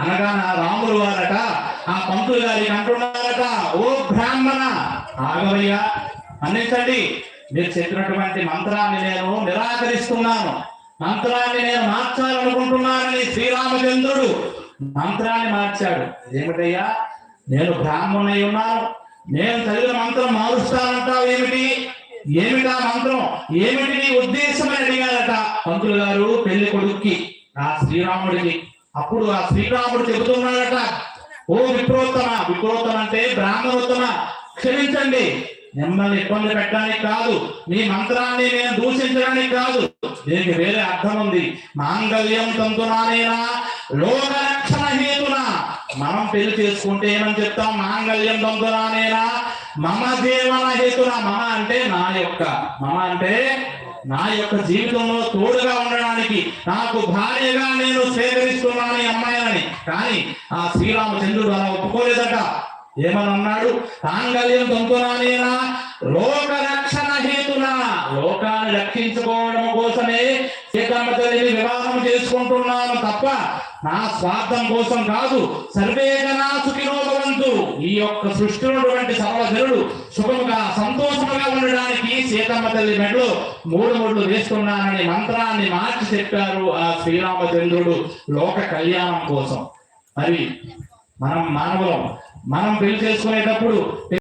అనగా నా రాములు వారట ఆ పంతులు గారికి అంటున్నారట, ఓ బ్రాహ్మణ ఆగవయ్యా, మన్నించండి, మీరు చెప్పినటువంటి మంత్రాన్ని నేను నిరాకరిస్తున్నాను, మంత్రాన్ని నేను మార్చాలనుకుంటున్నానని శ్రీరామచంద్రుడు మంత్రాన్ని మార్చాడు. ఏమిటయ్యా, నేను బ్రాహ్మణునై ఉన్నాను, నేను చదివిన మంత్రం మారుస్తానంటావు ఏమిటి, ఏమిటా మంత్రం, ఏమిటి నీ ఉద్దేశం అని అడిగారట పంతులు గారు పెళ్లి కొడుక్కి, ఆ శ్రీరాముడికి. అప్పుడు ఆ శ్రీరాముడు చెబుతున్నాడట, ఓ విప్రోత్తమ, విప్రోత్తమ అంటే బ్రాహ్మణోత్తమ, క్షమించండి, మిమ్మల్ని ఇబ్బంది పెట్టడానికి కాదు, మీ మంత్రాన్ని నేను దూషించడానికి కాదు, దీనికి వేరే అర్థం ఉంది. మాంగళ్యం తంతునానేనా లోక రక్షణ హేతునా. మనం పెళ్లి చేసుకుంటే ఏమని చెప్తాం, మాంగళ్యం తంతునానేనా మమ జీవన హేతునా. మమ అంటే నా యొక్క, మమ అంటే నా యొక్క జీవితంలో తోడుగా ఉండడానికి, నాకు భార్యగా నేను స్వీకరిస్తున్నాను ఈ అమ్మాయిని. కానీ ఆ శ్రీరామచంద్రుడు అలా ఒప్పుకోలేదట. ఏమని అన్నాడు, మాంగళ్యం తంతునానేనా లోక రక్షణ హేతునా, లోకాన్ని రక్షించుకోవడం కోసమే సీతమ్మ తల్లిని వివాహం చేసుకుంటున్నాను తప్ప నా స్వార్థం కోసం కాదు. సర్వే జనా సుఖినో భవంతు, ఈ యొక్క సృష్టిలోటువంటి సర్వజనుడు సుఖముగా సంతోషముగా ఉండడానికి సీతమ్మ తల్లి మెడలో 3 ముళ్ళు వేస్తున్నానని మంత్రాన్ని మార్చి చెప్పారు ఆ శ్రీరామచంద్రుడు లోక కళ్యాణం కోసం. మరి మనం మానవులం, మనం పెళ్లి చేసుకునేటప్పుడు